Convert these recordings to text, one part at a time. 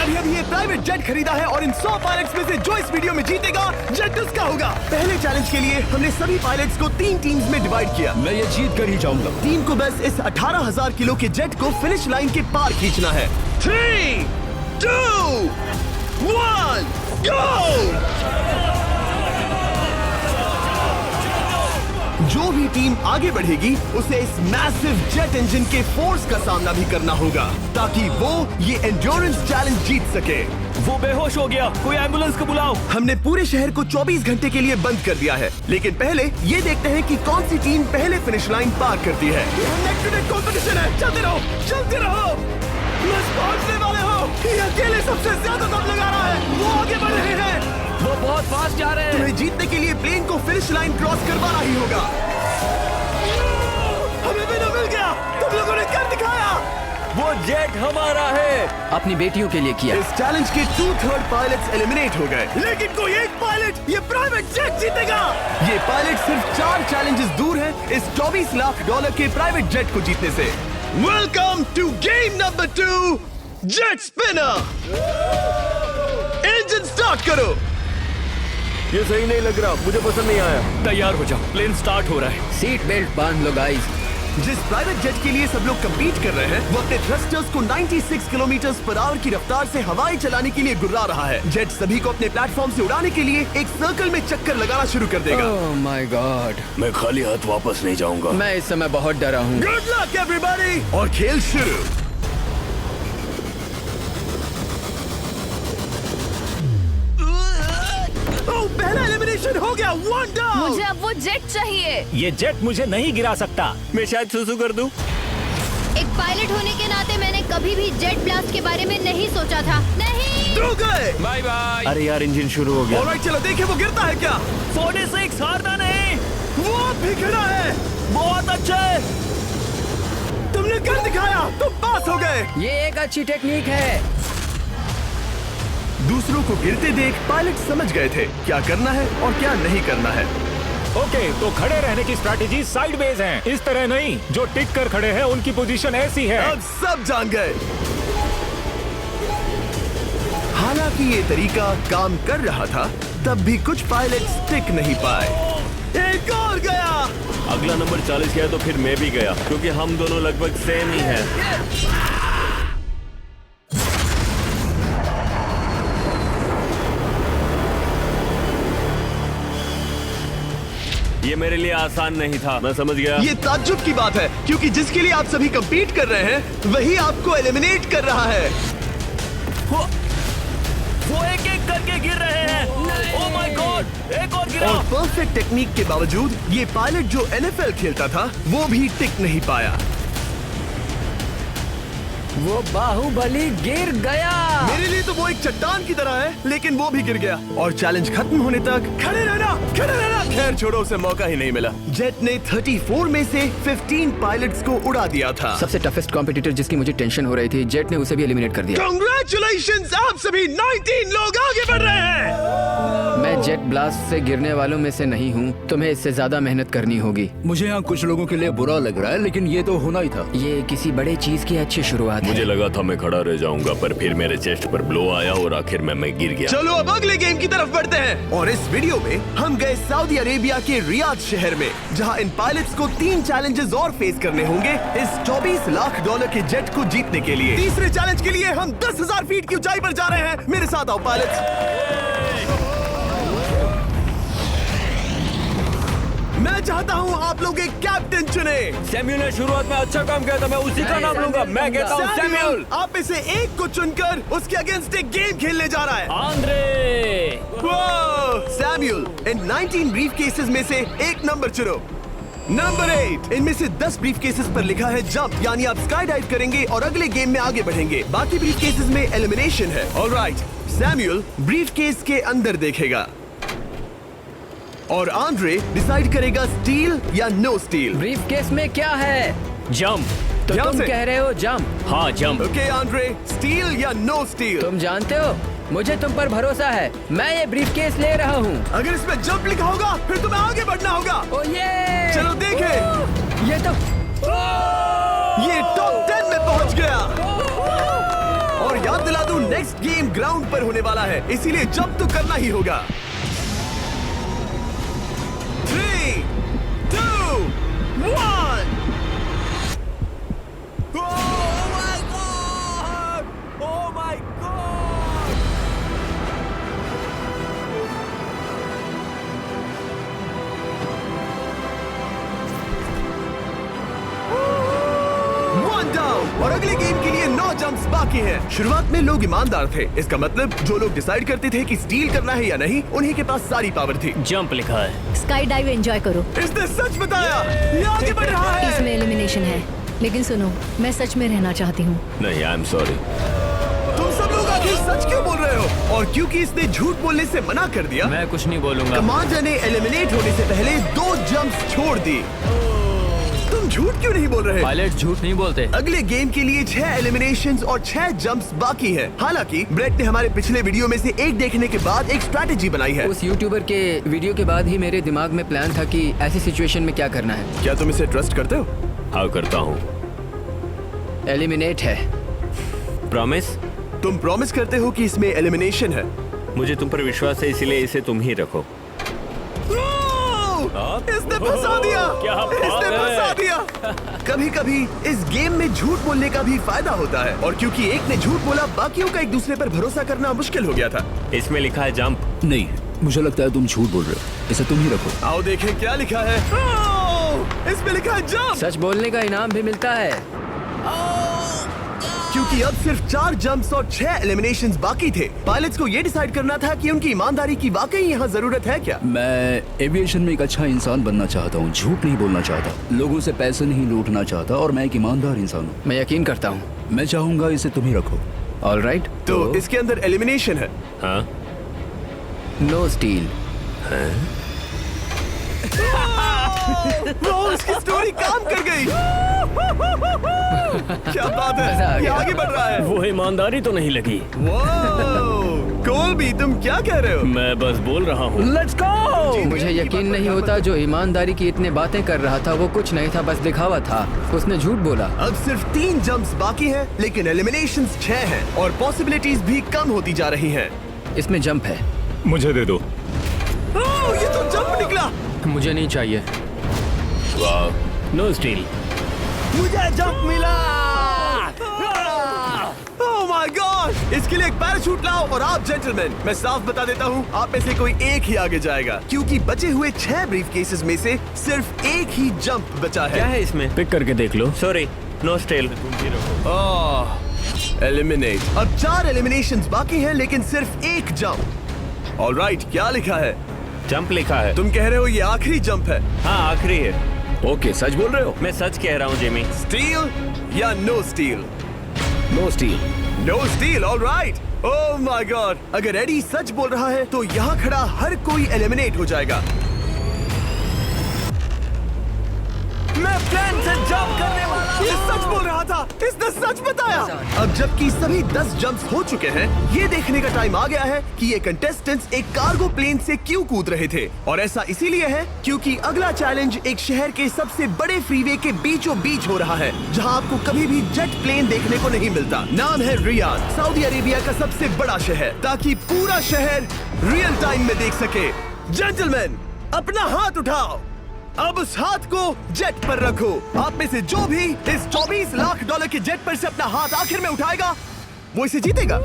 अभी अभी ये प्राइवेट जेट खरीदा है और इन 100 पायलट्स में से जो इस वीडियो में जीतेगा जेट उसका होगा। पहले चैलेंज के लिए हमने सभी पायलट्स को 3 टीम्स में डिवाइड किया। मैं ये जीत कर ही जाऊंगा। टीम को बस इस 18,000 किलो के जेट को फिनिश लाइन के पार खींचना है। 3, 2, 1, गो! जो भी टीम आगे बढ़ेगी उसे इस मैसिव जेट इंजन के फोर्स का सामना भी करना होगा ताकि वो ये एंड्योरेंस चैलेंज जीत सके। वो बेहोश हो गया, कोई एम्बुलेंस को बुलाओ। हमने पूरे शहर को 24 घंटे के लिए बंद कर दिया है, लेकिन पहले ये देखते हैं कि कौन सी टीम पहले फिनिश लाइन पार करती है। नेक टू नेक कंपटीशन है, चलते रहो, चलते रहो। बस पहुंचने वाले हो। ये अकेले सबसे ज्यादा दम लगा रहा है, वो आगे बढ़ रहे हैं। वो बहुत फास्ट जा रहे हैं। तुम्हें जीतने के लिए प्लेन को फिनिश लाइन क्रॉस करवाना ही होगा। हमें भी मिल गया, तुम लोगों ने कर दिखाया। वो जेट हमारा है। अपनी बेटियों के लिए किया। इस चैलेंज के 2/3 पायलट्स एलिमिनेट हो गए, लेकिन कोई एक पायलट ये प्राइवेट जेट जीतेगा। ये पायलट सिर्फ 4 चैलेंजेस दूर है इस $24 लाख के प्राइवेट जेट को जीतने से। Welcome to game number 2, jet spinner. Engine start करो। ये सही नहीं लग रहा, मुझे पसंद नहीं आया। तैयार हो जाओ, प्लेन स्टार्ट हो रहा है। सीट बेल्ट बांध लो गाइस। जिस प्राइवेट जेट के लिए सब लोग compete कर रहे हैं वो अपने थ्रस्टर्स को 96 किलोमीटर पर आवर की रफ्तार से हवाएं चलाने के लिए गुर्रा रहा है। जेट सभी को अपने प्लेटफॉर्म से उड़ाने के लिए एक सर्कल में चक्कर लगाना शुरू कर देगा। ओह माय गॉड, मैं खाली हाथ वापस नहीं जाऊंगा। मैं इस समय बहुत डरा हूँ। गुड लक एवरीबॉडी, और खेल शुरू। पहला एलिमिनेशन हो गया, 1 डाउन। मुझे अब वो जेट चाहिए। ये जेट मुझे नहीं गिरा सकता। मैं शायद सुसु कर दूं। एक पायलट होने के नाते मैंने कभी भी जेट ब्लास्ट के बारे में नहीं सोचा था। नहीं। ड्रू गए। Bye bye. अरे यार, इंजन शुरू हो गया। ऑलराइट, चलो देखें वो गिरता है क्या। 46 हारना नहीं। वो भी खड़ा है। बहुत अच्छा है। तुमने कर दिखाया, तुम पास हो गए। ये एक अच्छी टेक्निक है। दूसरों को गिरते देख पायलट समझ गए थे क्या करना है और क्या नहीं करना है। ओके, तो खड़े रहने की स्ट्रैटेजी साइडवेज है, इस तरह नहीं। जो टिक कर खड़े हैं उनकी पोजीशन ऐसी है। अब सब जान गए। हालांकि ये तरीका काम कर रहा था, तब भी कुछ पायलट टिक नहीं पाए। एक और गया। अगला नंबर 40 गया तो फिर मैं भी गया, क्योंकि हम दोनों लगभग सेम ही हैं। ये मेरे लिए आसान नहीं था, मैं समझ गया। ये ताज्जुब की बात है, क्योंकि जिसके लिए आप सभी compete कर रहे हैं वही आपको एलिमिनेट कर रहा है। वो एक एक करके गिर रहे हैं। ओह माय गॉड, एक और गिरा। और परफेक्ट टेक्निक के बावजूद ये पायलट जो NFL खेलता था वो भी टिक नहीं पाया। वो बाहुबली गिर गया। मेरे लिए तो वो एक चट्टान की तरह है, लेकिन वो भी गिर गया। और चैलेंज खत्म होने तक खड़े रहना, खड़े रहना। खैर छोड़ो, उसे मौका ही नहीं मिला। जेट ने 34 में से 15 पायलट्स को उड़ा दिया था। सबसे टफेस्ट कॉम्पिटिटर जिसकी मुझे टेंशन हो रही थी, जेट ने उसे भी एलिमिनेट कर दिया। कांग्रेचुलेशंस, आप सभी 19 लोग आगे बढ़ रहे हैं। मैं जेट ब्लास्ट से गिरने वालों में से नहीं हूँ, तुम्हें इससे ज्यादा मेहनत करनी होगी। मुझे यहाँ कुछ लोगों के लिए बुरा लग रहा है, लेकिन ये तो होना ही था। ये किसी बड़े चीज की अच्छी शुरुआत है। मुझे लगा था मैं खड़ा रह जाऊंगा, पर फिर मेरे चेस्ट पर ब्लो आया और आखिर में मैं गिर गया। चलो अब अगले गेम की तरफ बढ़ते हैं। और इस वीडियो में हम गए सऊदी अरेबिया के रियाद शहर में, जहां इन पायलट्स को 3 चैलेंजेस और फेस करने होंगे इस $24 लाख के जेट को जीतने के लिए। तीसरे चैलेंज के लिए हम 10,000 फीट की ऊंचाई पर जा रहे हैं। मेरे साथ आओ पायलट्स। मैं चाहता हूँ आप लोग एक कैप्टन चुने। सैमुअल ने शुरुआत में अच्छा काम किया था, मैं उसी का नाम लूंगा। मैं कहता हूँ सैमुअल। आप में से एक को चुनकर उसके अगेंस्ट एक गेम खेलने जा रहा है। आंद्रे। सैमुअल, इन 19 ब्रीफ केसेस में से एक नंबर चुनो। नंबर 8। इनमें से 10 ब्रीफ केसेस पर लिखा है जंप, यानी आप स्काई डाइव करेंगे और अगले गेम में आगे बढ़ेंगे। बाकी ब्रीफ केसेस में एलिमिनेशन है। ऑलराइट, सैमुअल ब्रीफ केस के अंदर देखेगा और आंद्रे डिसाइड करेगा स्टील या नो स्टील। ब्रीफ केस में क्या है? जंप। तो ध्यान तुम से। कह रहे हो जंप? हाँ, जंप। ओके आंद्रे, स्टील या नो स्टील? तुम जानते हो, मुझे तुम पर भरोसा है। मैं ये ब्रीफ केस ले रहा हूँ। अगर इसमें जंप लिखा होगा फिर तुम्हें आगे बढ़ना होगा। ओ ये चलो देखें। ये तो ये टॉप 10 में पहुंच गया। और याद दिला दूं, नेक्स्ट गेम ग्राउंड पर होने वाला है, इसीलिए जंप तो करना ही होगा। 3, 2, 1। Oh my God! One down, और अगले गेम के लिए 9 जंप्स बाकी हैं। शुरुआत में लोग ईमानदार थे, इसका मतलब जो लोग डिसाइड करते थे कि स्टील करना है या नहीं, उन्हीं के पास सारी पावर थी। जंप लिखा है। स्काई डाइव एंजॉय करो। इसने सच बताया, ये आगे बढ़ रहा है। इसमें एलिमिनेशन है, लेकिन सुनो, मैं सच में रहना चाहती हूँ। नहीं, आई एम सॉरी। तुम सब लोग आखिर सच क्यों बोल रहे हो? और क्योंकि इसने झूठ बोलने से मना कर दिया, मैं कुछ नहीं बोलूंगा। कमांडर ने एलिमिनेट होने से पहले 2 जंप्स छोड़ दी। तुम झूठ क्यों नहीं बोल रहे? पायलट झूठ नहीं बोलते। अगले गेम के लिए 6 एलिमिनेशंस और 6 जंप्स बाकी हैं। हालांकि ब्रेट ने हमारे पिछले वीडियो में से एक देखने के बाद एक स्ट्रैटेजी बनाई है। उस यूट्यूबर के वीडियो के बाद ही मेरे दिमाग में प्लान था कि ऐसी सिचुएशन में क्या करना है। क्या तुम इसे ट्रस्ट करते हो? हाँ, करता हूँ। एलिमिनेट है। प्रॉमिस? तुम प्रॉमिस करते हो कि इसमें एलिमिनेशन है? मुझे तुम पर विश्वास है, इसीलिए इसे तुम ही रखो। इसने फंसा दिया। क्या बात इसने है? फंसा दिया। कभी-कभी इस गेम में झूठ बोलने का भी फायदा होता है, और क्योंकि एक ने झूठ बोला, बाकियों का एक दूसरे पर भरोसा करना मुश्किल हो गया था। इसमें लिखा है जंप। नहीं, मुझे लगता है तुम झूठ बोल रहे हो। इसे तुम ही रखो। आओ देखें क्या लिखा है। इसमें लिखा है जंप। सच बोलने का इनाम भी मिलता है। क्योंकि अब सिर्फ 4 जंप्स और 6 एलिमिनेशंस बाकी थे, पायलट्स को ये डिसाइड करना था कि उनकी ईमानदारी की वाकई यहाँ जरूरत है क्या। मैं एविएशन में एक अच्छा इंसान बनना चाहता हूँ, झूठ नहीं बोलना चाहता, लोगों से पैसे नहीं लूटना चाहता, और मैं एक ईमानदार इंसान हूँ। मैं यकीन करता हूँ। मैं चाहूंगा इसे तुम ही रखो। All right. तो इसके अंदर एलिमिनेशन है। हाँ। No steel. इसकी स्टोरी काम कर गई। क्या बात मजा आ है, ये गया। आगे बढ़ रहा है। वो ईमानदारी तो नहीं लगी। कोलबी, तुम क्या कह रहे हो? मैं बस बोल रहा हूँ। Let's go. मुझे यकीन नहीं होता, जो ईमानदारी की इतने बातें कर रहा था वो कुछ नहीं था, बस दिखावा था। उसने झूठ बोला। अब सिर्फ 3 जंप्स बाकी हैं, लेकिन एलिमिनेशंस 6 हैं, और पॉसिबिलिटीज भी कम होती जा रही हैं। इसमें जंप है। मुझे दे दो। ये तो जंप निकला। मुझे नहीं चाहिए। No steel. मुझे जंप मिला। ओह माय गॉड! इसके लिए एक पैराशूट लाओ। और आप जेंटलमैन, मैं साफ बता देता हूँ, आप में से कोई एक ही आगे जाएगा, क्योंकि बचे हुए 6 ब्रीफकेसेस में से सिर्फ एक ही जंप बचा क्या है। है इसमें? पिक करके देख लो। Sorry, no steel. तुम ही रखो। एलिमिनेट। अब 4 एलिमिनेशंस बाकी हैं, लेकिन सिर्फ एक जंप। ऑलराइट, क्या लिखा है? जंप लिखा है। तुम कह रहे हो ये आखिरी जंप है? हाँ, आखिरी है। ओके, सच बोल रहे हो? मैं सच कह रहा हूँ जिमी। स्टील या no steal? No steal. No steal, alright. Oh my god! अगर एडी सच बोल रहा है तो यहाँ खड़ा हर कोई एलिमिनेट हो जाएगा। मैं प्लेन से जंप करने वाला हूँ। ये सच बोल रहा था, इसने सच बताया। अब जबकि सभी 10 जंप्स हो चुके हैं, ये देखने का टाइम आ गया है कि ये कंटेस्टेंट्स एक कार्गो प्लेन से क्यों कूद रहे थे। और ऐसा इसीलिए है क्योंकि अगला चैलेंज एक शहर के सबसे बड़े फ्रीवे के बीचों बीच हो रहा है, जहाँ आपको कभी भी जेट प्लेन देखने को नहीं मिलता। नाम है रियाद, सऊदी अरेबिया का सबसे बड़ा शहर, ताकि पूरा शहर रियल टाइम में देख सके। जेंटलमैन, अपना हाथ उठाओ। अब उस हाथ को जेट पर रखो। आप में से जो भी इस 24 लाख डॉलर के जेट पर से अपना हाथ आखिर में उठाएगा, वो इसे जीतेगा।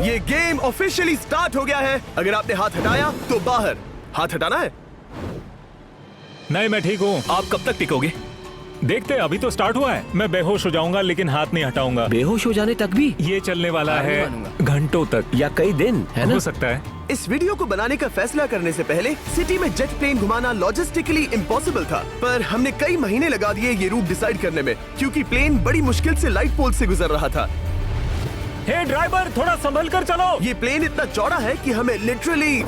ये गेम ऑफिशियली स्टार्ट हो गया है। अगर आपने हाथ हटाया तो बाहर। हाथ हटाना है। नहीं, मैं ठीक हूँ। आप कब तक टिकोगे? देखते, अभी तो स्टार्ट हुआ है। मैं बेहोश हो जाऊंगा, लेकिन हाथ नहीं हटाऊंगा। बेहोश हो जाने तक भी? ये चलने वाला हार नहीं है मानूंगा। घंटों तक या कई दिन, है ना? हो सकता है। इस वीडियो को बनाने का फैसला करने से पहले सिटी में जेट प्लेन घुमाना लॉजिस्टिकली इम्पॉसिबल था, पर हमने कई महीने लगा दिए ये रूट डिसाइड करने में, क्योंकि प्लेन बड़ी मुश्किल से लाइट पोल से गुजर रहा था। हे ड्राइवर, थोड़ा संभल कर चलो। ये प्लेन इतना चौड़ा है कि हमें लिटरली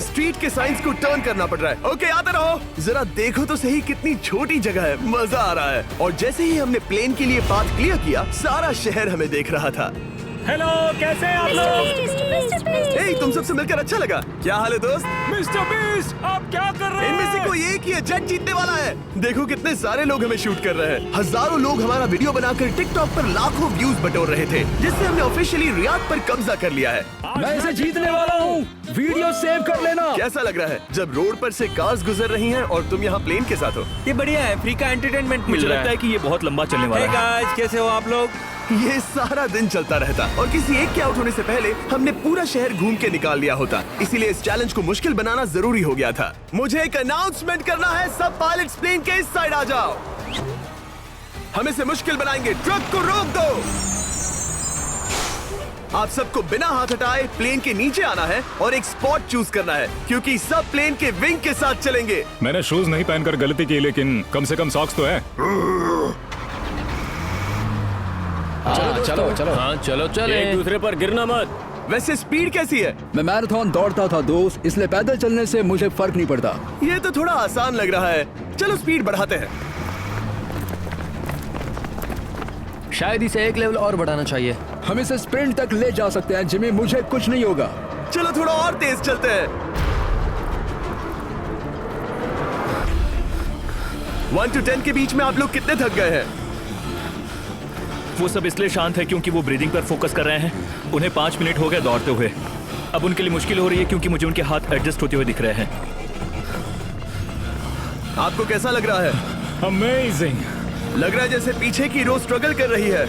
स्ट्रीट के साइंस को टर्न करना पड़ रहा है। ओके, आते रहो। जरा देखो तो सही कितनी छोटी जगह है, मजा आ रहा है। और जैसे ही हमने प्लेन के लिए पाथ क्लियर किया, सारा शहर हमें देख रहा था। हेलो, कैसे हैं आप लोग? हे, तुम सबसे मिलकर अच्छा लगा। क्या हाल है दोस्त? मिस्टर बीस्ट, आप क्या कर रहे इनमें से हैं? कोई एक ही है जेट जीतने वाला है। देखो कितने सारे लोग हमें शूट कर रहे हैं। हजारों लोग हमारा वीडियो बनाकर टिकटॉक पर लाखों व्यूज बटोर रहे थे, जिससे हमने ऑफिशियली रियाद पर कब्जा कर लिया है। मैं इसे जीतने वाला हूँ। वीडियो सेव कर लेना। कैसा लग रहा है जब रोड पर से कार्स गुजर रही हैं और तुम यहाँ प्लेन के साथ हो? ये बढ़िया है, फ्री का एंटरटेनमेंट मिल मुझे रहा लगता है कि ये बहुत लंबा चलने वाला है। गाइस, कैसे हो आप लोग? ये सारा दिन चलता रहता और किसी एक के आउट होने से पहले हमने पूरा शहर घूम के निकाल लिया होता। इसीलिए इस चैलेंज को मुश्किल बनाना जरूरी हो गया था। मुझे एक अनाउंसमेंट करना है, सब पायलट्स प्लेन के इस साइड आ जाओ। हम इसे मुश्किल बनाएंगे, ट्रक को रोक दो। आप सबको बिना हाथ हटाए प्लेन के नीचे आना है और एक स्पॉट चूज करना है, क्योंकि सब प्लेन के विंग के साथ चलेंगे। मैंने शूज नहीं पहनकर गलती की, लेकिन कम से कम सॉक्स तो है। चलो हाँ चलो चलो, एक दूसरे पर गिरना मत। वैसे स्पीड कैसी है? मैं मैराथन दौड़ता था दोस्त, इसलिए पैदल चलने से मुझे फर्क नहीं पड़ता। ये तो थोड़ा आसान लग रहा है। चलो स्पीड बढ़ाते हैं। शायद इसे एक लेवल और बढ़ाना चाहिए। हम इसे स्प्रिंट तक ले जा सकते हैं जिमी, मुझे कुछ नहीं होगा। चलो थोड़ा और तेज चलते हैं। 1 to 10 के बीच में आप लोग कितने थक गए हैं? वो सब इसलिए शांत है क्योंकि वो ब्रीदिंग पर फोकस कर रहे हैं। उन्हें 5 मिनट हो गए दौड़ते हुए। अब उनके लिए मुश्किल हो रही है क्योंकि मुझे उनके हाथ एडजस्ट होते हुए दिख रहे हैं। आपको कैसा लग रहा है? अमेजिंग। लग रहा है जैसे पीछे की रो स्ट्रगल कर रही है।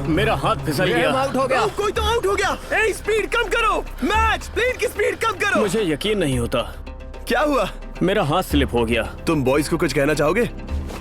मेरा हाथ फिसल गया। आउट हो गया। कोई तो आउट हो गया। ए, स्पीड कम करो। मैच, प्लेन की स्पीड कम करो। मुझे यकीन नहीं होता, क्या हुआ? मेरा हाथ स्लिप हो गया। तुम बॉयज को कुछ कहना चाहोगे?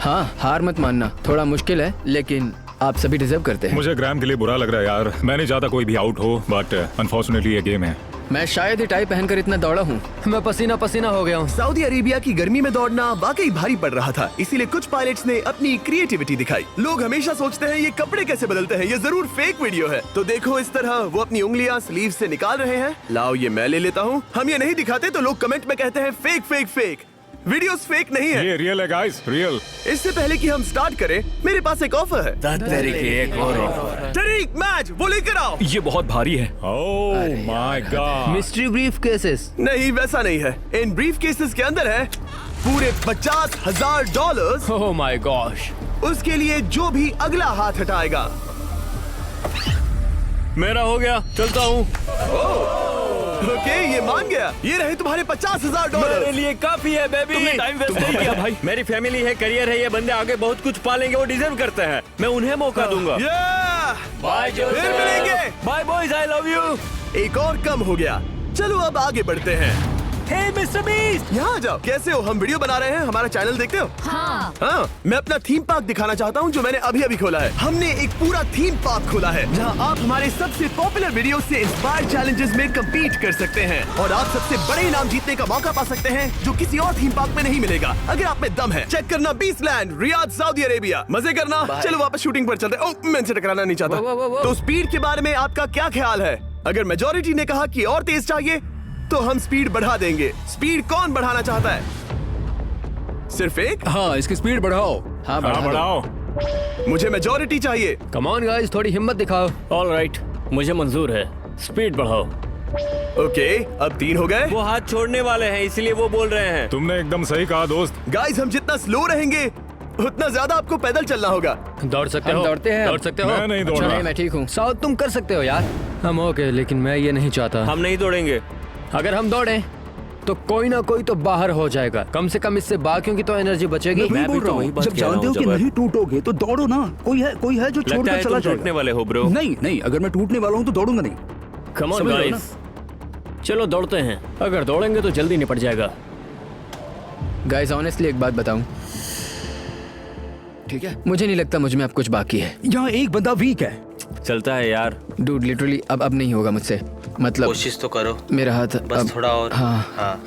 हाँ, हार मत मानना। थोड़ा मुश्किल है, लेकिन आप सभी डिजर्व करते हैं। मुझे ग्राम के लिए बुरा लग रहा है यार। मैं नहीं चाहता कोई भी आउट हो, बट अनफॉर्चुनेटली ये गेम है। मैं शायद ही टाई पहनकर इतना दौड़ा हूँ। मैं पसीना पसीना हो गया हूँ। सऊदी अरेबिया की गर्मी में दौड़ना वाकई भारी पड़ रहा था, इसीलिए कुछ पायलट्स ने अपनी क्रिएटिविटी दिखाई। लोग हमेशा सोचते हैं ये कपड़े कैसे बदलते हैं, ये जरूर फेक वीडियो है। तो देखो इस तरह वो अपनी उंगलियां स्लीव से निकाल रहे हैं। लाओ ये मैं ले लेता हूँ। हम ये नहीं दिखाते तो लोग कमेंट में कहते हैं fake fake fake. Videos fake नहीं है। ये रियल है गाइस, रियल। इससे पहले कि हम स्टार्ट करें, मेरे पास एक ऑफर है। एक और ऑफर। तरीक मैच वो लेकर आओ। ये बहुत भारी है। ओह my God. Mystery brief cases. नहीं वैसा नहीं है। इन ब्रीफ केसेस के अंदर है पूरे $50,000। Oh my gosh. उसके लिए जो भी अगला हाथ हटाएगा। मेरा हो गया, चलता हूँ। ओके, ये मान गया। ये रहे तुम्हारे $50,000। मेरे लिए काफी है बेबी। तुमने टाइम वेस्ट नहीं किया भाई। मेरी फैमिली है, करियर है, ये बंदे आगे बहुत कुछ पालेंगे, वो डिजर्व करते हैं। मैं उन्हें मौका दूंगा। बाय फिर मिलेंगे। Bye boys, I love you. एक और कम हो गया। चलो अब आगे बढ़ते हैं। हे मिस्टर बीस्ट, यहाँ आ जाओ। कैसे हो? हम वीडियो बना रहे हैं, हमारा चैनल देखते हो? हाँ, मैं अपना थीम पार्क दिखाना चाहता हूँ जो मैंने अभी अभी खोला है। हमने एक पूरा थीम पार्क खोला है जहाँ आप हमारे सबसे पॉपुलर वीडियो से इंस्पायर्ड चैलेंजेस में कम्पीट कर सकते हैं और आप सबसे बड़े इनाम जीतने का मौका पा सकते हैं जो किसी और थीम पार्क में नहीं मिलेगा। अगर आप में दम है, चेक करना beast land, Riyadh, Saudi Arabia. मजे करना। चलो वापस शूटिंग पर चलते हैं। ओह, मैं इनसे टकराना नहीं चाहता। तो स्पीड के बारे में आपका क्या ख्याल है? अगर मेजोरिटी ने कहा कि और तेज चाहिए तो हम स्पीड बढ़ा देंगे। स्पीड कौन बढ़ाना चाहता है? सिर्फ एक? हाँ, इसकी स्पीड बढ़ाओ। हाँ, बढ़ाओ। मुझे मेजोरिटी चाहिए। कम ऑन गाइस, थोड़ी हिम्मत दिखाओ। ऑल राइट, मुझे मंजूर है। स्पीड बढ़ाओ। ओके, अब 3 हो गए। वो हाथ छोड़ने वाले हैं, इसलिए वो बोल रहे हैं। तुमने एकदम सही कहा दोस्त। गाइस, हम जितना स्लो रहेंगे उतना ज्यादा आपको पैदल चलना होगा। दौड़ सकते हो? दौड़ते हैं। दौड़ सकते हो? मैं नहीं दौड़ रहा। नहीं, मैं ठीक हूँ। साउथ तुम कर सकते हो यार। हम ओके, लेकिन मैं ये नहीं चाहता। हम नहीं दौड़ेंगे। अगर हम दौड़े तो कोई ना कोई तो बाहर हो जाएगा। कम से कम इससे बाकियों की तो एनर्जी बचेगी। मैं भी बोल तो रहा वही हूँ, बात जब कह रहा जानते हो हूँ, कि जबर। नहीं टूटोगे तो दौड़ो ना। कोई है जो लगता छोड़कर है चला तुम जाएगा। टूटने वाले हो ब्रो। नहीं, अगर मैं टूटने वाला हूँ तो दौड़ूंगा नहीं। कम ऑन समझ रहे हो गाइस, चलो दौड़ते हैं। अगर दौड़ेंगे तो जल्दी निपट जाएगा। गाइस, ऑनेस्टली एक बात बताऊं, ठीक है? मुझे नहीं लगता मुझ में अब कुछ बाकी है। यहाँ एक बंदा वीक है। चलता है यार। डूड, लिटरली अब नहीं होगा मुझसे। मतलब कोशिश तो करो, मेरा हाथ बस अब, थोड़ा और। हाँ।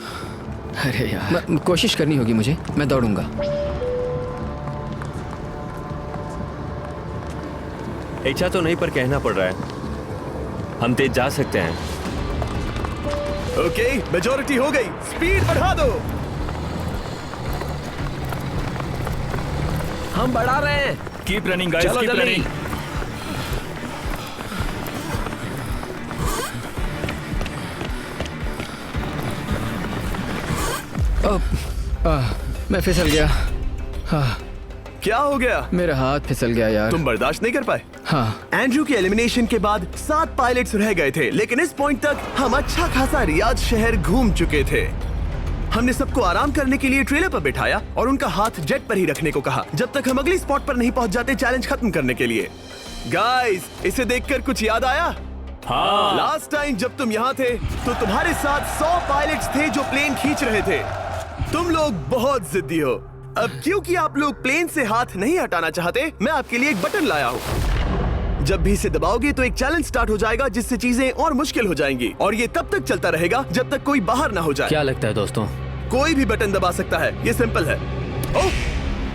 अरे यार, कोशिश करनी होगी मुझे। मैं दौड़ूंगा। इच्छा तो नहीं, पर कहना पड़ रहा है। हम तेज जा सकते हैं। ओके, मेजोरिटी हो गई। स्पीड बढ़ा दो। हम बढ़ा रहे हैं। Keep running guys, keep running. मैं फिसल गया। हाँ, क्या हो गया? मेरा हाथ फिसल गया यार। तुम बर्दाश्त नहीं कर पाए? हाँ, एंड्रू के एलिमिनेशन के बाद 7 पायलट्स रह गए थे, लेकिन इस पॉइंट तक हम अच्छा खासा रियाद शहर घूम चुके थे। हमने सबको आराम करने के लिए ट्रेलर पर बिठाया और उनका हाथ जेट पर ही रखने को कहा जब तक हम अगली स्पॉट पर नहीं पहुंच जाते चैलेंज खत्म करने के लिए। गाइस, इसे देखकर कुछ याद आया? हाँ। लास्ट टाइम जब तुम यहाँ थे तो तुम्हारे साथ 100 पायलट्स थे जो प्लेन खींच रहे थे। तुम लोग बहुत जिद्दी हो। अब क्योंकि आप लोग प्लेन से हाथ नहीं हटाना चाहते, मैं आपके लिए एक बटन लाया हूँ। जब भी इसे दबाओगे तो एक चैलेंज स्टार्ट हो जाएगा जिससे चीजें और मुश्किल हो जाएंगी और ये तब तक चलता रहेगा जब तक कोई बाहर ना हो जाए। क्या लगता है दोस्तों? कोई भी बटन दबा सकता है, ये सिंपल है। ओह,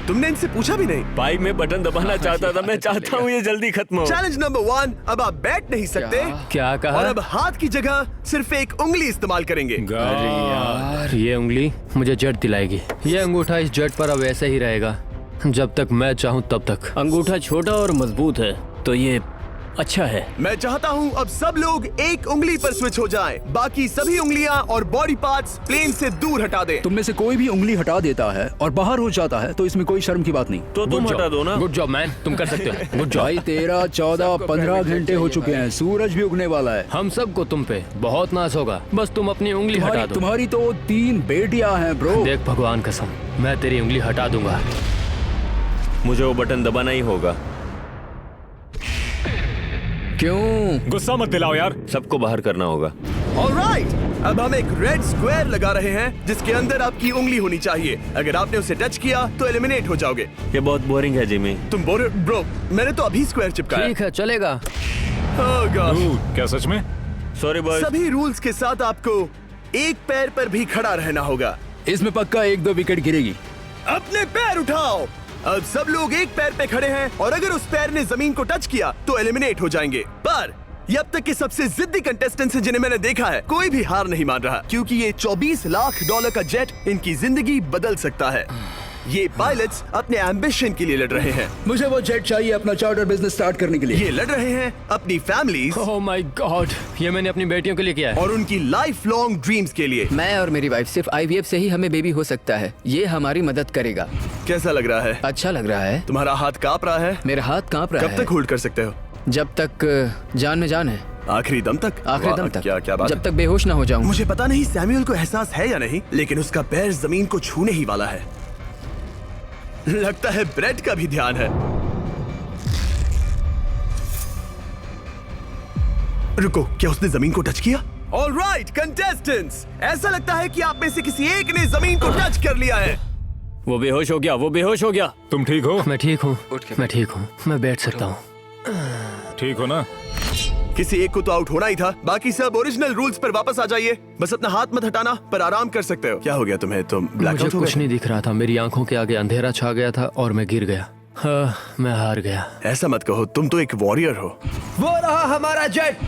तुमने इनसे पूछा भी नहीं। भाई मैं बटन दबाना चाहता था, मैं चाहता हूँ ये जल्दी खत्म हो। चैलेंज नंबर 1, अब आप बैठ नहीं सकते। क्या कहा? और अब हाथ की जगह सिर्फ एक उंगली इस्तेमाल करेंगे। अरे यार, ये उंगली मुझे जट दिलाएगी। ये अंगूठा इस जट पर अब ऐसे ही रहेगा जब तक मैं चाहूँ तब तक। अंगूठा छोटा और मजबूत है तो ये अच्छा है। मैं चाहता हूँ अब सब लोग एक उंगली पर स्विच हो जाएं। बाकी सभी उंगलियां और बॉडी पार्ट्स प्लेन से दूर हटा दें। तुम में से कोई भी उंगली हटा देता है और बाहर हो जाता है तो इसमें कोई शर्म की बात नहीं। तो तुम हटा दो ना। गुड जॉब मैन, तुम कर सकते हो। Good job. भाई 13, 14, 15 घंटे हो चुके हैं, सूरज भी उगने वाला है। हम सबको तुम पे बहुत नाज होगा, बस तुम अपनी उंगली हटा दो। तुम्हारी तो 3 बेटियां हैं ब्रो। देख भगवान कसम, मैं तेरी उंगली हटा दूंगा। मुझे वो बटन दबाना ही होगा। क्यों? गुस्सा मत दिलाओ यार। सबको बाहर करना होगा। ऑलराइट, अब हम एक रेड स्क्वायर लगा रहे हैं जिसके अंदर आपकी उंगली होनी चाहिए। अगर आपने उसे टच किया तो एलिमिनेट हो जाओगे। ये बहुत बोरिंग है जिमी। तुम ब्रो, मैंने तो अभी स्क्वायर चिपकाया। ठीक है, चलेगा। Oh gosh। क्या सच में? Sorry boys. सभी रूल्स के साथ आपको एक पैर पर भी खड़ा रहना होगा। इसमें पक्का 1-2 विकेट गिरेगी। अपने पैर उठाओ। अब सब लोग एक पैर पे खड़े हैं और अगर उस पैर ने जमीन को टच किया तो एलिमिनेट हो जाएंगे। पर ये अब तक के सबसे जिद्दी कंटेस्टेंट्स हैं जिन्हें मैंने देखा है। कोई भी हार नहीं मान रहा क्योंकि ये $24 लाख का जेट इनकी जिंदगी बदल सकता है। ये पायलट्स अपने एम्बिशन के लिए लड़ रहे हैं। मुझे वो जेट चाहिए अपना चार्टर बिजनेस स्टार्ट करने के लिए। ये लड़ रहे हैं अपनी फैमिलीज ओह माय गॉड, ये मैंने अपनी बेटियों के लिए किया है। और उनकी लाइफ लॉन्ग ड्रीम्स के लिए। मैं और मेरी वाइफ सिर्फ IVF से ही हमें बेबी हो सकता है। ये हमारी मदद करेगा। कैसा लग रहा है? अच्छा लग रहा है। तुम्हारा हाथ कांप रहा है? मेरा हाथ कांप रहा है। कब तक होल्ड कर सकते हो? जब तक जान में जान है। आखिरी दम तक? आखिरी वाह, दम तक। क्या बात जब है। तक बेहोश ना हो जाऊं। मुझे पता नहीं सैमुअल को एहसास है या नहीं, लेकिन उसका पैर जमीन को छूने ही वाला है। लगता है ब्रेड का भी ध्यान है। रुको, क्या उसने जमीन को टच किया? ऑलराइट कंटेस्टेंट्स, ऐसा लगता है कि आप में से किसी एक ने जमीन को टच कर लिया है। वो बेहोश हो गया, वो बेहोश हो गया। तुम ठीक हो? मैं ठीक हूँ, मैं ठीक हूँ, मैं बैठ सकता हूँ। ठीक हो ना? किसी एक को तो आउट होना ही था। बाकी सब ओरिजिनल रूल्स पर वापस आ जाइए। बस अपना हाथ मत हटाना, पर आराम कर सकते हो। क्या हो गया तुम्हें? तुम मुझे ब्लैकआउट हो कुछ गए? नहीं दिख रहा था। मेरी आंखों के आगे अंधेरा छा गया था और मैं गिर गया। हाँ, मैं हार गया। ऐसा मत कहो, तुम तो एक वॉरियर हो। वो रहा हमारा जेट।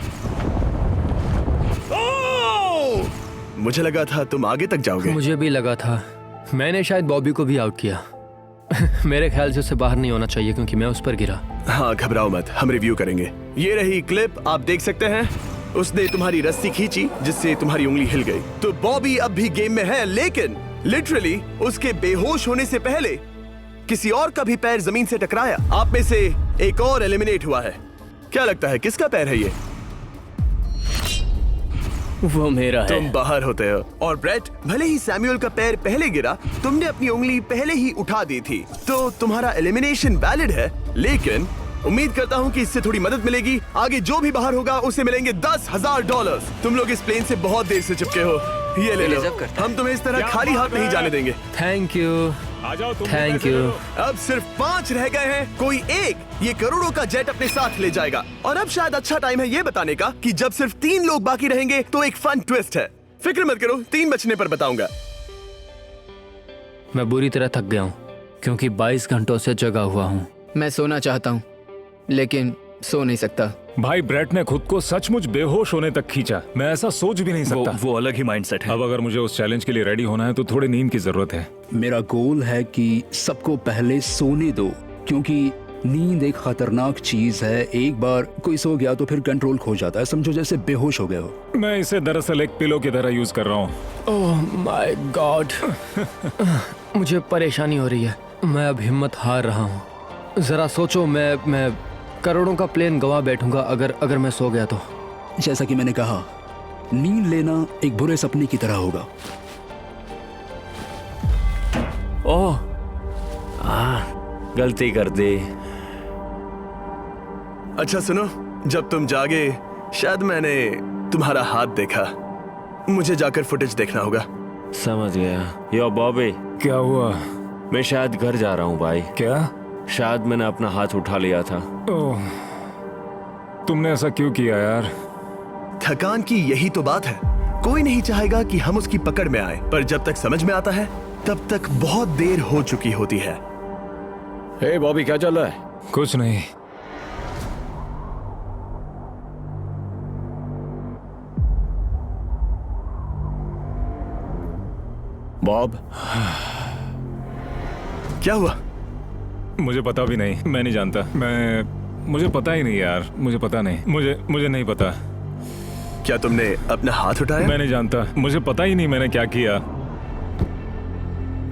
मुझे लगा था तुम आगे तक जाओगे। मुझे भी लगा था। मैंने शायद बॉबी को भी आउट किया। मेरे ख्याल से उसे बाहर नहीं होना चाहिए क्योंकि मैं उस पर गिरा। हाँ, घबराओ मत, हम रिव्यू करेंगे। ये रही क्लिप, आप देख सकते हैं। उसने तुम्हारी रस्सी खींची जिससे तुम्हारी उंगली हिल गई। तो बॉबी अब भी गेम में है, लेकिन लिटरली उसके बेहोश होने से पहले किसी और का भी पैर जमीन से टकराया। आप में से एक और एलिमिनेट हुआ है। क्या लगता है किसका पैर है ये? वो मेरा है। तुम बाहर होते हो। और ब्रेट, भले ही सैमुअल का पैर पहले गिरा, तुमने अपनी उंगली पहले ही उठा दी थी, तो तुम्हारा एलिमिनेशन वैलिड है। लेकिन उम्मीद करता हूँ कि इससे थोड़ी मदद मिलेगी। आगे जो भी बाहर होगा उसे मिलेंगे $10,000। तुम लोग इस प्लेन से बहुत देर से चिपके हो। ये ले लो, हम तुम्हें इस तरह खाली हाथ नहीं जाने देंगे। थैंक यू, आ जाओ तुम। Thank you. अब सिर्फ 5 रह गए हैं। कोई एक ये करोड़ों का जेट अपने साथ ले जाएगा। और अब शायद अच्छा टाइम है ये बताने का कि जब सिर्फ 3 लोग बाकी रहेंगे तो एक फन ट्विस्ट है। फिक्र मत करो, 3 बचने पर बताऊंगा। मैं बुरी तरह थक गया हूँ क्योंकि 22 घंटों से जगा हुआ हूँ। मैं सोना चाहता हूँ लेकिन सो नहीं सकता। भाई ब्रेट ने खुद को सचमुच बेहोश होने तक खींचा। मैं ऐसा सोच भी नहीं सकता। वो अलग ही माइंडसेट है। अब अगर मुझे उस चैलेंज के लिए रेडी होना है तो थोड़ी नींद की जरूरत है। मेरा गोल है कि सबको पहले सोने दो, क्योंकि नींद एक खतरनाक चीज है। एक बार कोई सो गया तो फिर कंट्रोल खो जाता है, समझो जैसे बेहोश हो गए हो। मैं इसे दरअसल एक पिलो की तरह यूज कर रहा हूँ। ओह माय गॉड, मुझे परेशानी हो रही है। मैं अब हिम्मत हार रहा हूँ। जरा सोचो, मैं करोड़ों का प्लेन गवा बैठूंगा अगर मैं सो गया तो। जैसा कि मैंने कहा, नींद लेना एक बुरे सपने की तरह होगा। ओह, गलती कर दी। अच्छा सुनो, जब तुम जागे शायद मैंने तुम्हारा हाथ देखा। मुझे जाकर फुटेज देखना होगा। समझ गया। यो बॉबी, क्या हुआ? मैं शायद घर जा रहा हूँ भाई। क्या? शायद मैंने अपना हाथ उठा लिया था। ओह, तुमने ऐसा क्यों किया यार? थकान की यही तो बात है। कोई नहीं चाहेगा कि हम उसकी पकड़ में आए, पर जब तक समझ में आता है तब तक बहुत देर हो चुकी होती है। हे बॉबी, क्या चल रहा है? कुछ नहीं। बॉब, क्या हुआ? मुझे पता भी नहीं, मैं नहीं जानता। मुझे पता ही नहीं यार, मुझे पता नहीं। मुझे नहीं पता। क्या तुमने अपना हाथ उठाया? मैं नहीं जानता, मुझे पता ही नहीं मैंने क्या किया।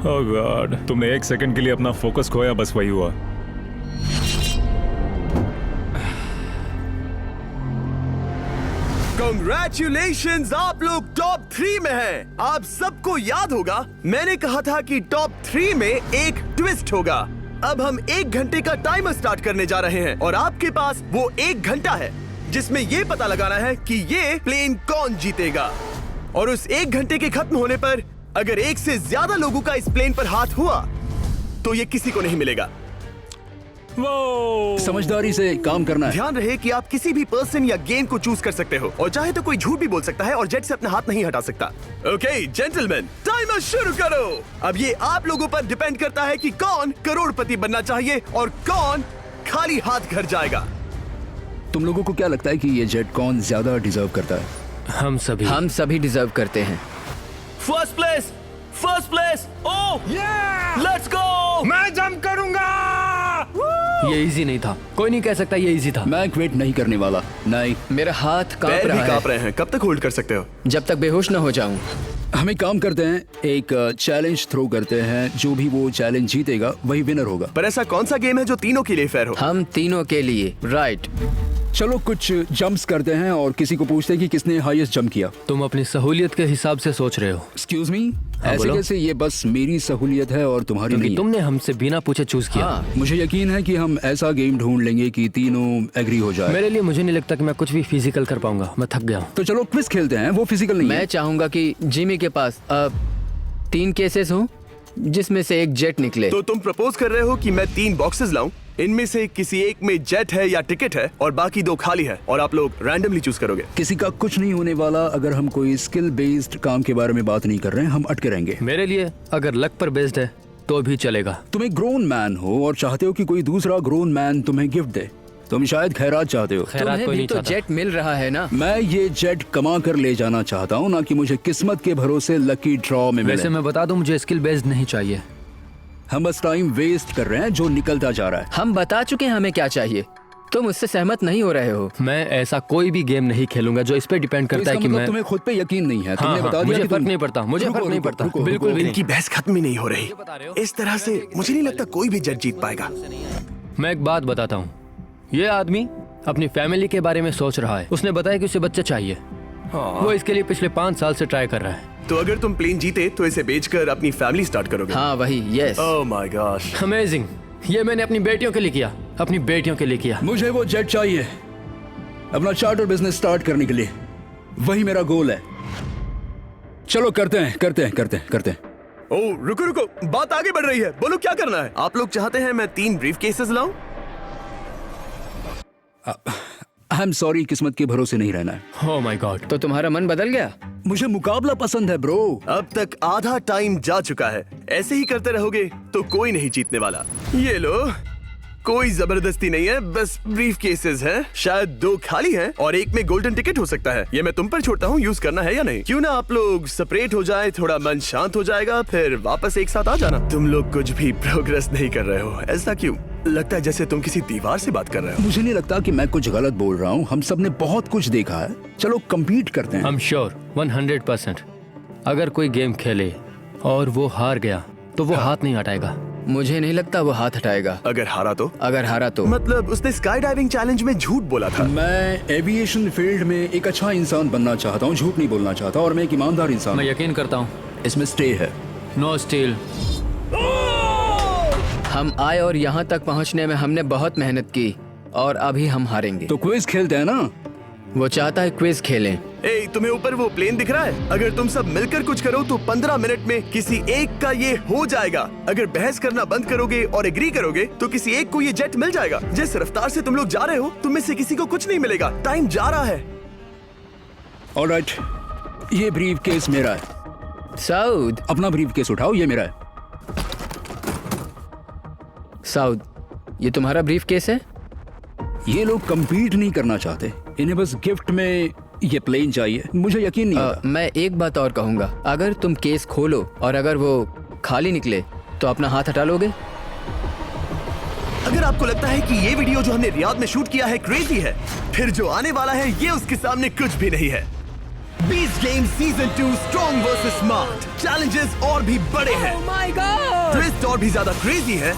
ओह गॉड, तुमने एक सेकंड के लिए अपना फोकस खोया, बस वही हुआ। Congratulations, आप लोग टॉप 3 में हैं। आप सबको याद होगा मैंने कहा था कि टॉप 3 में एक ट्विस्ट होगा। अब हम 1 घंटे का टाइमर स्टार्ट करने जा रहे हैं और आपके पास वो 1 घंटा है जिसमें ये पता लगाना है कि ये प्लेन कौन जीतेगा। और उस 1 घंटे के खत्म होने पर अगर 1 से ज्यादा लोगों का इस प्लेन पर हाथ हुआ तो ये किसी को नहीं मिलेगा। समझदारी से काम करना है। ध्यान रहे कि आप किसी भी पर्सन या गेम को चूज कर सकते हो और चाहे तो कोई झूठ भी बोल सकता है और जेट से अपना हाथ नहीं हटा सकता। ओके जेंटलमैन, टाइमर शुरू करो। अब ये आप लोगों पर डिपेंड करता है कि कौन करोड़पति बनना चाहिए और कौन खाली हाथ घर जाएगा। तुम लोगों को क्या लगता है कि ये जेट कौन ज्यादा डिजर्व करता है? हम सभी डिजर्व करते हैं। First place. Oh let's go. मैं जंप करूंगा। ये इजी नहीं था, कोई नहीं कह सकता ये इजी था। मैं क्विट नहीं करने वाला। नहीं, मेरा हाथ कांप पैर रहा भी है। कांप रहे हैं। कब तक होल्ड कर सकते हो? जब तक बेहोश न हो जाऊं। हम एक काम करते हैं, एक चैलेंज थ्रो करते हैं। जो भी वो चैलेंज जीतेगा वही विनर होगा। पर ऐसा कौन सा गेम है जो तीनों के लिए फेयर हो? हम तीनों के लिए। राइट। चलो कुछ जंप्स करते हैं और किसी को पूछते हैं कि किसने हाईएस्ट जंप किया। तुम अपनी सहूलियत के हिसाब से सोच रहे हो। एक्सक्यूज मी, ऐसे बोलो। कैसे? ये बस मेरी सहूलियत है और तुम्हारी क्योंकि नहीं। तुमने हमसे बिना पूछे चूज किया। हाँ, मुझे यकीन है कि हम ऐसा गेम ढूंढ लेंगे कि तीनों एग्री हो जाए। मेरे लिए मुझे नहीं लगता कि मैं कुछ भी फिजिकल कर पाऊंगा। मैं थक गया हूँ। तो चलो क्विज खेलते हैं। वो फिजिकल नहीं मैं है। चाहूंगा कि जिमी के पास 3 केसेस हो जिसमें से एक जेट निकले। तो तुम प्रपोज कर रहे हो कि मैं 3 बॉक्सेस लाऊं, इनमें से किसी एक में जेट है या टिकट है और बाकी 2 खाली है और आप लोग रैंडमली चूज करोगे। किसी का कुछ नहीं होने वाला। अगर हम कोई स्किल बेस्ड काम के बारे में बात नहीं कर रहे हैं, हम अटके रहेंगे। मेरे लिए अगर लक पर बेस्ड है तो भी चलेगा। तुम एक ग्रोन मैन हो और चाहते हो कि कोई दूसरा ग्रोन मैन तुम्हें गिफ्ट दे। तुम शायद खैरात चाहते हो। खैरात तुम्हें कोई भी नहीं तो चाहता। जेट मिल रहा है ना। मैं ये जेट कमा कर ले जाना चाहता हूँ, ना कि मुझे किस्मत के भरोसे लकी ड्रॉ में वैसे मिले। मैं बता दूं, मुझे स्किल बेस्ड नहीं चाहिए। हम बस टाइम वेस्ट कर रहे हैं जो निकलता जा रहा है। हम बता चुके हैं हमें क्या चाहिए। तुम उससे सहमत नहीं हो रहे हो। मैं ऐसा कोई भी गेम नहीं खेलूंगा जो इस पे डिपेंड तो करता है इसका कि मतलब मैं तुम्हें खुद पे यकीन नहीं है। तुमने हाँ, बता दिया मुझे कि फर्क तुम- नहीं पड़ता। मुझे रुको, फर्क नहीं रुको, पड़ता। रुको, बिल्कुल भी इनकी बहस खत्म ही नहीं हो रही। रहे हो? इस तरह से मुझे नहीं लगता कोई भी जज जीत पाएगा। मैं एक बात बताता हूँ। ये आदमी अपनी फैमिली के बारे में सोच रहा है। उसने बताया कि उसे बच्चे चाहिए। वो इसके लिए पिछले 5 साल से ट्राई कर रहा है। तो अगर तुम प्लेन जीते तो इसे बेचकर अपनी फैमिली स्टार्ट करोगे? हाँ वही। Yes. Oh my gosh. Amazing. ये मैंने अपनी बेटियों के लिए किया। अपनी बेटियों के लिए किया। मुझे वो जेट चाहिए अपना चार्टर बिजनेस स्टार्ट करने के लिए। वही मेरा गोल है। चलो करते हैं। ओह रुको, बात आगे बढ़ रही है। बोलो क्या करना है? आप लोग चाहते हैं मैं 3 ब्रीफ केसेस लाऊं? आई एम सॉरी, किस्मत के भरोसे नहीं रहना है। ओह माय गॉड। तो तुम्हारा मन बदल गया? मुझे मुकाबला पसंद है ब्रो। अब तक आधा टाइम जा चुका है। ऐसे ही करते रहोगे तो कोई नहीं जीतने वाला। ये लो, कोई जबरदस्ती नहीं है, बस ब्रीफ केसेस हैं। शायद 2 खाली हैं और एक में गोल्डन टिकट हो सकता है। ये मैं तुम पर छोड़ता हूँ, यूज करना है या नहीं। क्यों ना आप लोग सेपरेट हो जाए, थोड़ा मन शांत हो जाएगा, फिर वापस एक साथ आ जाना। तुम लोग कुछ भी प्रोग्रेस नहीं कर रहे हो। ऐसा क्यों? लगता है जैसे तुम किसी दीवार से बात कर रहे हो। मुझे नहीं लगता कि मैं कुछ गलत बोल रहा हूँ। हम सब ने बहुत कुछ देखा है। चलो compete करते हैं। I'm sure 100%। अगर कोई गेम खेले और वो हार गया तो वो हाथ नहीं हटाएगा। मुझे नहीं लगता वो हाथ हटाएगा। अगर हारा तो? अगर हारा तो मतलब उसने स्काई डाइविंग चैलेंज में झूठ बोला था। मैं एविएशन फील्ड में एक अच्छा इंसान बनना चाहता हूँ, झूठ नहीं बोलना चाहता, और मैं एक ईमानदार इंसान मैं हूँ। यकीन करता हूँ। इसमें स्टे है। No steal. हम आए और यहाँ तक पहुँचने में हमने बहुत मेहनत की और अभी हम हारेंगे। तो क्विज खेलते हैं ना? वो चाहता है क्विज खेलें। ए, तुम्हें ऊपर वो प्लेन दिख रहा है? अगर तुम सब मिलकर कुछ करो तो 15 मिनट में किसी एक का ये हो जाएगा। अगर बहस करना बंद करोगे और एग्री करोगे तो किसी एक को ये जेट मिल जाएगा। जिस रफ्तार से तुम लोग जा रहे हो, तुम में से किसी को कुछ नहीं मिलेगा। टाइम जा रहा है। ऑलराइट, ये ब्रीफ केस मेरा है। साउद, अपना ब्रीफ केस उठाओ, ये मेरा है। साउद, ये तुम्हारा ब्रीफ केस है? ये लोग compete नहीं करना चाहते, इन्हें बस गिफ्ट में ये प्लेन चाहिए। मुझे यकीन नहीं होता। मैं एक बात और कहूंगा, अगर तुम केस खोलो और अगर वो खाली निकले तो अपना हाथ हटा लोगे? अगर आपको लगता है कि ये वीडियो जो हमने रियाद में शूट किया है क्रेजी है, फिर जो आने वाला है ये उसके सामने कुछ भी नहीं है। Beast game season 2 strong versus smart. Challenges और भी बड़े हैं। ट्विस्ट और भी ज्यादा क्रेजी है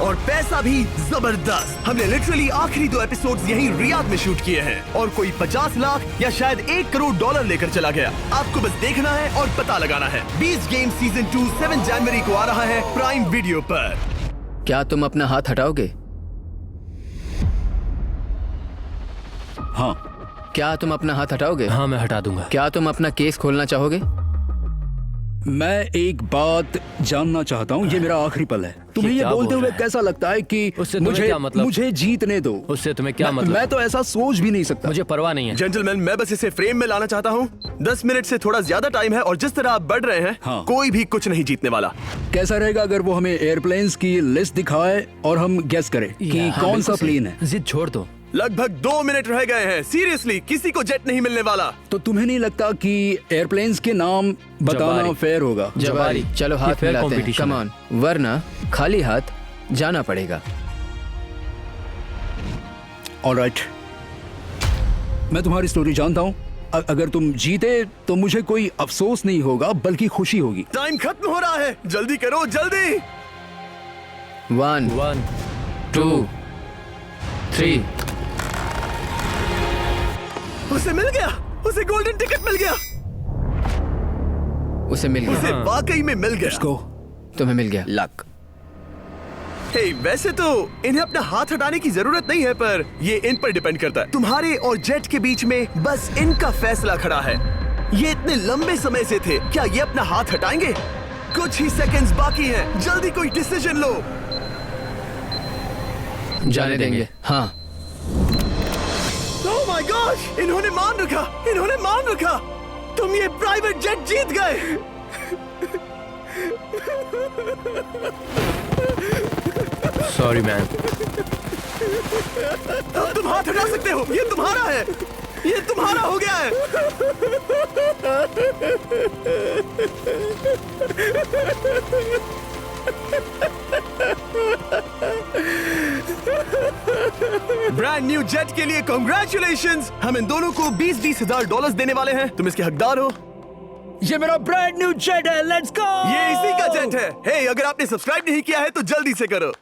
और पैसा भी जबरदस्त। हमने लिटरली आखिरी 2 एपिसोड्स यहीं रियाद में शूट किए हैं और कोई 50 लाख या शायद $1 करोड़ लेकर चला गया। आपको बस देखना है और पता लगाना है। बीस्ट गेम सीजन 2 7 जनवरी को आ रहा है प्राइम वीडियो पर। क्या तुम अपना हाथ हटाओगे? हाँ। क्या तुम अपना हाथ हटाओगे? हाँ, मैं हटा दूंगा। क्या तुम अपना केस खोलना चाहोगे? मैं एक बात जानना चाहता हूँ, ये मेरा आखिरी पल है। तुम्हें ये क्या बोलते बोल हुए रहा है? कैसा लगता है कि उससे तुम्हें मुझे क्या मतलब? मुझे जीतने दो। उससे तुम्हें क्या मतलब? मैं तो ऐसा सोच भी नहीं सकता। मुझे परवाह नहीं है। जेंटलमैन, मैं बस इसे फ्रेम में लाना चाहता हूँ। 10 मिनट से थोड़ा ज्यादा टाइम है और जिस तरह आप बढ़ रहे हैं, हाँ। कोई भी कुछ नहीं जीतने वाला। कैसा रहेगा अगर वो हमें एयरप्लेन्स की लिस्ट दिखाए और हम गेस करें कि हाँ, कौन सा बिल्कुल सही। प्लेन है? जिद छोड़ दो। लगभग 2 मिनट रह गए हैं। सीरियसली, किसी को जेट नहीं मिलने वाला। तो तुम्हें नहीं लगता कि एयरप्लेन्स के नाम बताना जवारी। फेयर होगा? जवारी, चलो ये हाथ fair मिलाते हैं। competition कम है। ऑन, वरना खाली हाथ जाना पड़ेगा। ऑलराइट, मैं तुम्हारी स्टोरी जानता हूँ। अगर तुम जीते तो मुझे कोई अफसोस नहीं होगा बल्कि खुशी होगी। टाइम खत्म हो रहा है, जल्दी करो, जल्दी। 1 1 2 3 उसे मिल गया, उसे गोल्डन टिकट मिल गया। उसे मिल गया। उसे वाकई में मिल गया। इसको तुम्हें मिल गया। लक। हे, वैसे तो इन्हें अपना हाथ हटाने की जरूरत नहीं है, पर ये इन पर डिपेंड करता है। तुम्हारे और जेट के बीच में बस इनका फैसला खड़ा है। ये इतने लंबे समय से थे, क्या ये अपना हाथ हटाएंगे? कुछ ही सेकंड्स बाकी हैं, जल्दी कोई डिसीजन लो। जाने देंगे। हाँ। ओह माय गॉश, इन्होंने मान रखा, इन्होंने मान रखा। तुम ये प्राइवेट जेट जीत गए। Sorry man. अब तुम हाथ हटा सकते हो, ये तुम्हारा है, ये तुम्हारा हो गया है। ब्रांड न्यू जेट के लिए कांग्रेचुलेशंस। हम इन दोनों को $20,000 $20,000 देने वाले हैं। तुम इसके हकदार हो। ये मेरा ब्रांड न्यू जेट है, लेट्स गो। ये इसी का जेट है। हे, अगर आपने सब्सक्राइब नहीं किया है तो जल्दी से करो।